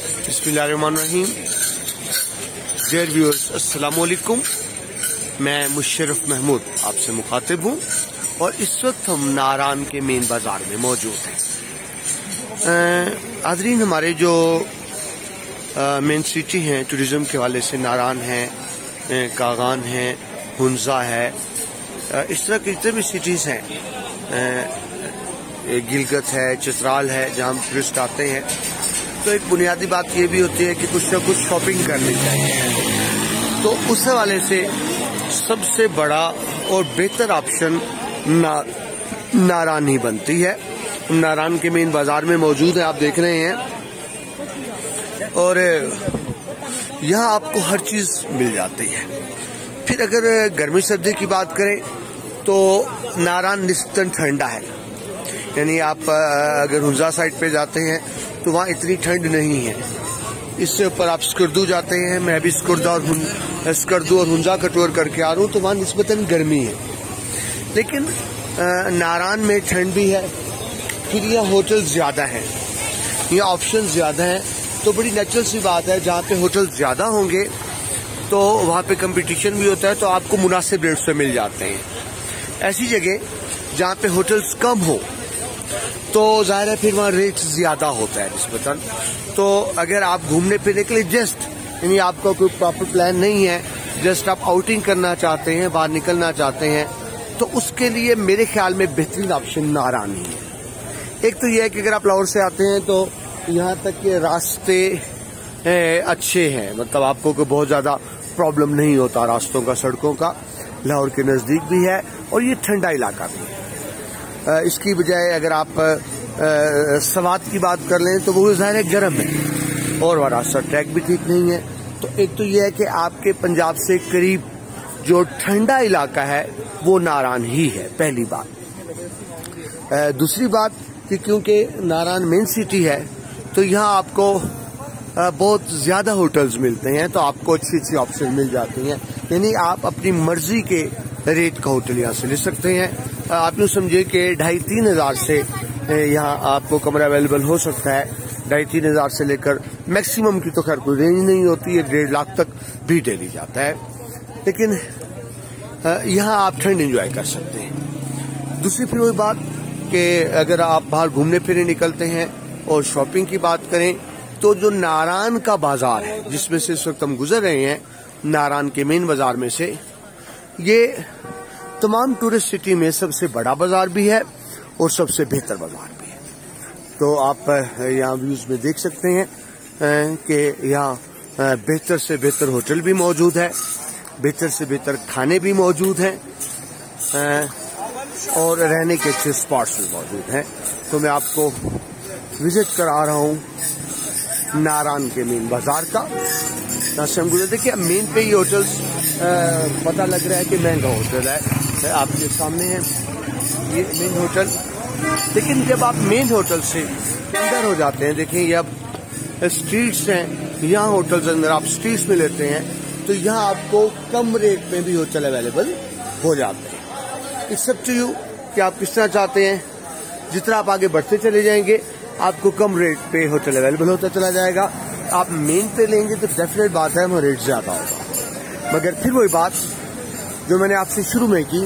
बिस्मिल्लाहिर्रहमानिर्रहीम। Dear viewers, अस्सलाम वालेकुम। मैं मुशर्रफ महमूद आपसे मुखातिब हूँ और इस वक्त हम नारान के मेन बाजार में मौजूद हैं। हाज़रीन, हमारे जो मेन सिटी हैं टूरिज़म के हवाले से नारान है, कागान है, हुंजा है, इस तरह की जितने भी सिटीज़ हैं, गिलगित है, चित्राल है, जहाँ टूरिस्ट आते हैं, तो एक बुनियादी बात ये भी होती है कि कुछ ना कुछ शॉपिंग करनी चाहिए। तो उस हवाले से सबसे बड़ा और बेहतर ऑप्शन नारान ही बनती है। नारान के मेन बाजार में मौजूद है, आप देख रहे हैं, और यहाँ आपको हर चीज़ मिल जाती है। फिर अगर गर्मी सर्दी की बात करें तो नारान निस्बतन ठंडा है, यानी आप अगर हुंजा साइड पे जाते हैं तो वहाँ इतनी ठंड नहीं है। इससे ऊपर आप स्कर्दू जाते हैं, मैं भी स्कर्दू और हुंजा का टूर करके आ रहा हूँ, तो वहाँ निस्बतन गर्मी है। लेकिन नारान में ठंड भी है, फिर यहाँ होटल ज़्यादा हैं, यहाँ ऑप्शन ज़्यादा हैं, तो बड़ी नेचुरल सी बात है, जहाँ पे होटल ज़्यादा होंगे तो वहाँ पे कंपटीशन भी होता है, तो आपको मुनासिब रेट से मिल जाते हैं। ऐसी जगह जहाँ पे होटल्स कम हो तो ज़ाहिर है फिर वहाँ रेट ज़्यादा होता है निस्बतन। तो अगर आप घूमने फिरने के लिए जस्ट, यानी आपका कोई प्रॉपर प्लान नहीं है, जस्ट आप आउटिंग करना चाहते हैं, बाहर निकलना चाहते हैं, तो उसके लिए मेरे ख्याल में बेहतरीन ऑप्शन नारान ही है। एक तो यह है कि अगर आप लाहौर से आते हैं तो यहाँ तक के रास्ते अच्छे हैं, मतलब आपको कोई बहुत ज़्यादा प्रॉब्लम नहीं होता रास्तों का, सड़कों का। लाहौर के नज़दीक भी है और ये ठंडा इलाका भी है। इसकी बजाय अगर आप सवात की बात कर लें तो वो ज़ाहिर है गर्म है और वह रास्ता ट्रैक भी ठीक नहीं है। तो एक तो ये है कि आपके पंजाब से करीब जो ठंडा इलाका है वो नारान ही है, पहली बात। दूसरी बात कि क्योंकि नारान मेन सिटी है तो यहाँ आपको बहुत ज़्यादा होटल्स मिलते हैं, तो आपको अच्छी अच्छी ऑप्शन मिल जाती हैं, यानी आप अपनी मर्जी के रेट का होटल यहाँ से ले सकते हैं। आप यूँ समझिए कि 2,500-3 हज़ार से यहाँ आपको कमरा अवेलेबल हो सकता है। 2,500-3 हज़ार से लेकर मैक्सिमम की तो खैर कोई रेंज नहीं होती है, 1.5 लाख तक भी डेली जाता है, लेकिन यहाँ आप ठंड एंजॉय कर सकते हैं। दूसरी फिर वही बात कि अगर आप बाहर घूमने फिरने निकलते हैं और शॉपिंग की बात करें तो जो नारान का बाजार है जिसमें से इस वक्त हम गुजर रहे हैं, नारान के मेन बाजार में से, ये तमाम टूरिस्ट सिटी में सबसे बड़ा बाजार भी है और सबसे बेहतर बाजार भी है। तो आप यहाँ व्यूज में देख सकते हैं कि यहाँ बेहतर से बेहतर होटल भी मौजूद है, बेहतर से बेहतर खाने भी मौजूद हैं, और रहने के अच्छे स्पॉट्स भी मौजूद हैं। तो मैं आपको विजिट करा रहा हूँ नारान के मेन बाजार का। देखिए मेन पे ये होटल्स पता लग रहा है कि महंगा होटल है, आपके सामने है ये मेन होटल। लेकिन जब आप मेन होटल से अंदर हो जाते हैं, देखिए ये अब स्ट्रीट्स हैं, यहाँ होटल्स अंदर आप स्ट्रीट्स में लेते हैं तो यहाँ आपको कम रेट में भी होटल अवेलेबल हो जाते हैं। इट्स अप टू यू कि आप किस तरह चाहते हैं। जितना आप आगे बढ़ते चले जाएंगे आपको कम रेट पे होटल अवेलेबल होता चला जाएगा। आप मेन पे लेंगे तो डेफिनेट बात है वहाँ रेट ज़्यादा होगा। मगर फिर वही बात जो मैंने आपसे शुरू में की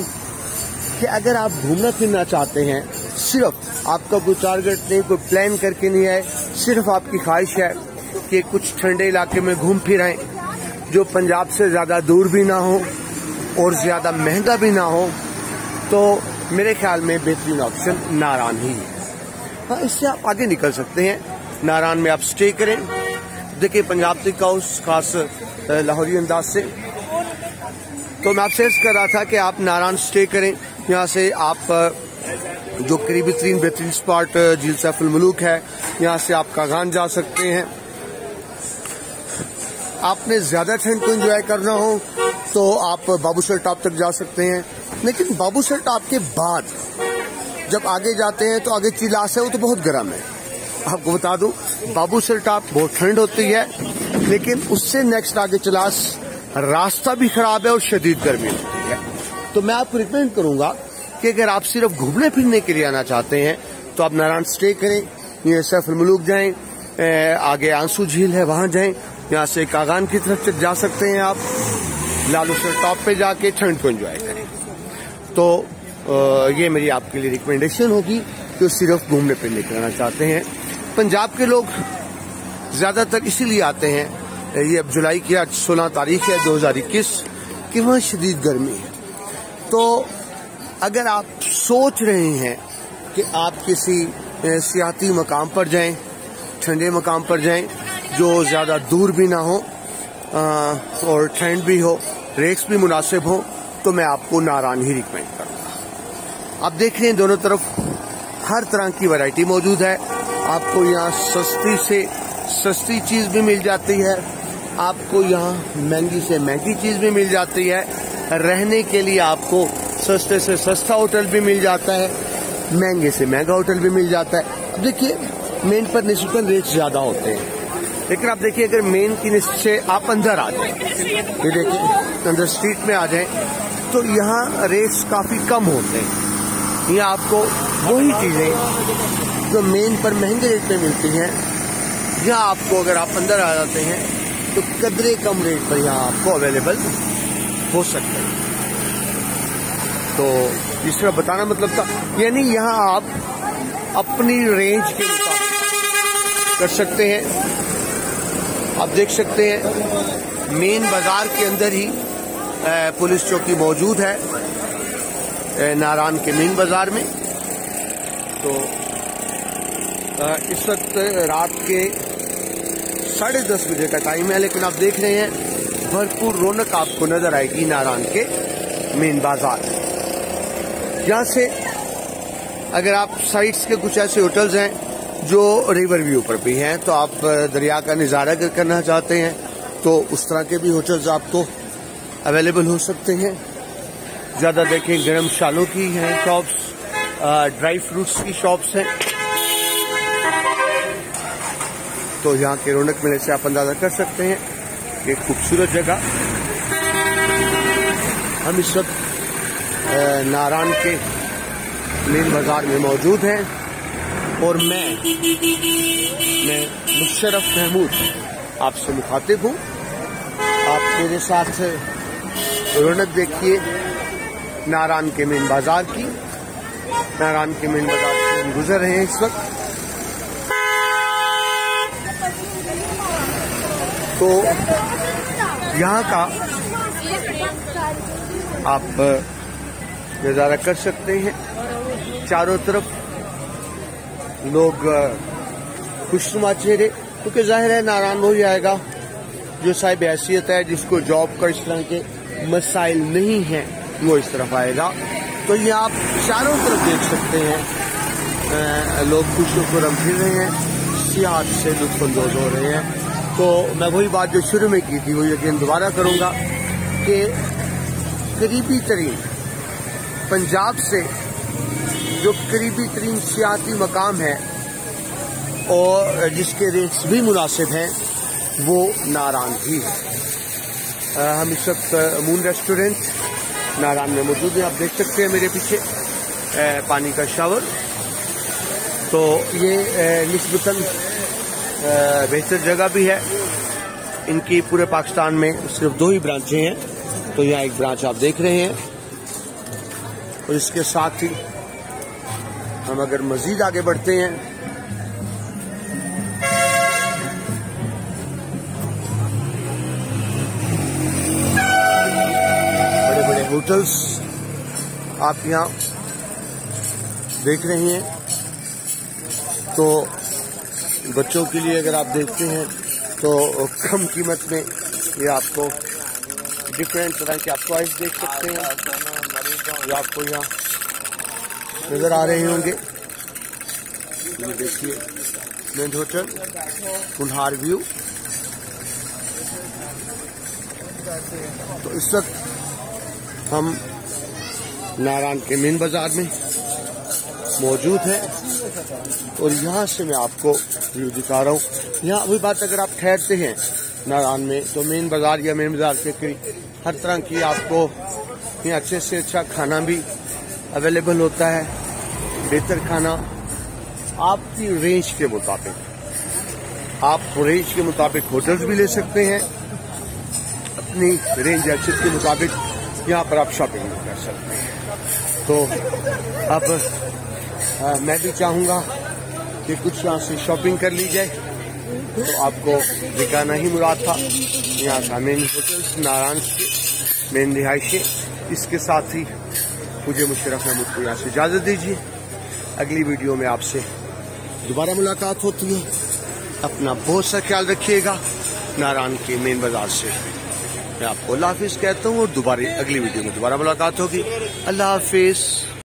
कि अगर आप घूमना फिरना चाहते हैं, सिर्फ आपका कोई टारगेट नहीं, कोई प्लान करके नहीं है, सिर्फ आपकी ख्वाहिश है कि कुछ ठंडे इलाके में घूम फिर आएं जो पंजाब से ज़्यादा दूर भी ना हो और ज़्यादा महंगा भी ना हो, तो मेरे ख्याल में बेहतरीन ऑप्शन नारान ही है। हाँ, इससे आप आगे निकल सकते हैं। नारान में आप स्टे करें। देखिए पंजाब टिक हाउस खास लाहौरी अंदाज से, तो मैं आपसे अर्ज कर रहा था कि आप नारान स्टे करें। यहाँ से आप जो करीबी तरीन बेहतरीन स्पॉट झील सैफुल मलूक है, यहाँ से आप कागान जा सकते हैं। आपने ज़्यादा ठंड को एंजॉय करना हो तो आप बाबूसर टॉप तक जा सकते हैं, लेकिन बाबूसर टॉप के बाद जब आगे जाते हैं तो आगे चिलास है, वो तो बहुत गर्म है। आपको बता दूं बाबूसर टॉप बहुत ठंड होती है, लेकिन उससे नेक्स्ट आगे चिलास रास्ता भी खराब है और शदीद गर्मी होती है। तो मैं आपको रिकमेंड करूंगा कि अगर आप सिर्फ घूमने फिरने के लिए आना चाहते हैं तो आप नारान स्टे करें, ये सैफुल मलूक जाएं, आगे आंसू झील है, वहां जाएं। यहाँ से कागान की तरफ जा सकते हैं आप। लालूसर टॉप पे जाके ठंड को एंजॉय करें। तो ये मेरी आपके लिए रिकमेंडेशन होगी जो सिर्फ घूमने फिरने करना चाहते हैं। पंजाब के लोग ज्यादातर इसीलिए आते हैं, ये अब जुलाई की आज 16 तारीख है 2021, कि वहाँ शदीद गर्मी है। तो अगर आप सोच रहे हैं कि आप किसी सियाती मकाम पर जाएं, ठंडे मकाम पर जाएं जो ज़्यादा दूर भी ना हो और ठंड भी हो, रेट्स भी मुनासिब हो, तो मैं आपको नारान ही रिकमेंड करूँगा। आप देख रहे हैं दोनों तरफ हर तरह की वैरायटी मौजूद है। आपको यहाँ सस्ती से सस्ती चीज़ भी मिल जाती है, आपको यहाँ महंगी से महंगी चीज़ भी मिल जाती है। रहने के लिए आपको सस्ते से सस्ता होटल भी मिल जाता है, महंगे से महंगा होटल भी मिल जाता है। अब देखिए मेन पर निस्बतन रेट ज़्यादा होते हैं, लेकिन आप देखिए अगर मेन की निस्बत से आप अंदर आ जाए, ये देखिए अंदर स्ट्रीट में आ जाए, तो यहाँ रेट्स काफ़ी कम होते हैं। यहाँ आपको वही चीज़ें जो मेन पर महंगे रेट में मिलती हैं, यहाँ आपको अगर आप अंदर आ जाते हैं तो कदरे कम रेट पर यहाँ आपको अवेलेबल हो सकते हैं। तो इस तरह बताना मतलब था, यानी यहाँ आप अपनी रेंज के मुताबिक कर सकते हैं। आप देख सकते हैं मेन बाजार के अंदर ही पुलिस चौकी मौजूद है, नारान के मेन बाजार में। तो इस वक्त रात के 10:30 बजे का टाइम है, लेकिन आप देख रहे हैं भरपूर रौनक आपको नजर आएगी नारान के मेन बाजार। यहाँ से अगर आप साइड्स के कुछ ऐसे होटल्स हैं जो रिवर व्यू पर भी हैं, तो आप दरिया का नज़ारा अगर करना चाहते हैं तो उस तरह के भी होटल्स आपको अवेलेबल हो सकते हैं। ज़्यादा देखें गर्म शालों की हैं शॉप्स, ड्राई फ्रूट्स की शॉप्स हैं। तो यहाँ के रौनक मेले से आप अंदाजा कर सकते हैं कि खूबसूरत जगह। हम इस वक्त नारान के मेन बाजार में मौजूद हैं और मैं मुशर्रफ महमूद आपसे मुखातिब हूँ। आप मेरे साथ रौनक देखिए नारान के मेन बाजार की। नारान के मेन बाजार से हम गुजर रहे हैं इस वक्त। तो यहाँ का आप नज़ारा कर सकते हैं। चारों तरफ लोग खुशनुमा चेहरे, क्योंकि जाहिर है नारान हो जाएगा जो साहिब हैसियत है, जिसको जॉब का इस तरह के मसाइल नहीं हैं, वो इस तरफ आएगा। तो ये आप चारों तरफ देख सकते हैं लोग खुशनुमा फिर रहे हैं, सियाहत से लुत्फानंदोज हो रहे हैं। तो मैं वही बात जो शुरू में की थी वो यकीन दोबारा करूंगा कि करीबी तरीन पंजाब से जो करीबी तरीन सियाती मकाम है और जिसके रेट्स भी मुनासिब हैं, वो नारान ही है। हम इस वक्त मून रेस्टोरेंट नारान में मौजूद हैं। आप देख सकते हैं मेरे पीछे पानी का शावर। तो ये निस्बतन बेहतर जगह भी है। इनकी पूरे पाकिस्तान में सिर्फ 2 ही ब्रांचें हैं, तो यहाँ एक ब्रांच आप देख रहे हैं। और इसके साथ ही हम अगर मजीद आगे बढ़ते हैं बड़े बड़े होटल्स आप यहाँ देख रहे हैं। तो बच्चों के लिए अगर आप देखते हैं तो कम कीमत में ये आपको डिफरेंट तरह के आप चॉइस देख सकते हैं। ये आपको यहाँ नजर आ रहे होंगे। ये देखिए मेन होटल कुल्हार व्यू। तो इस वक्त हम नारान के मेन बाजार में मौजूद है और यहाँ से मैं आपको व्यू दिखा रहा हूँ। यहाँ वही बात, अगर आप ठहरते हैं नारान में तो मेन बाजार या मेन बाजार के करीब हर तरह की आपको यहाँ अच्छे से अच्छा खाना भी अवेलेबल होता है। बेहतर खाना आपकी रेंज के मुताबिक आप रेंज के मुताबिक होटल्स भी ले सकते हैं, अपनी रेंज एक्सेस के मुताबिक यहाँ पर आप शॉपिंग भी कर सकते हैं। तो अब मैं भी चाहूँगा कि कुछ यहाँ से शॉपिंग कर ली जाए। तो आपको दिखाना ही मुराद था यहाँ का मेन होटल्स, नारायण के मेन रिहायशें। इसके साथ ही मुझे मुशर्रफ महमूद को यहाँ से इजाज़त दीजिए। अगली वीडियो में आपसे दोबारा मुलाकात होती है। अपना बहुत सा ख्याल रखिएगा। नारायण के मेन बाजार से मैं आपको अल्लाह हाफिज़ कहता हूँ और दोबारा अगली वीडियो में दोबारा मुलाकात होगी। अल्लाह हाफिज़।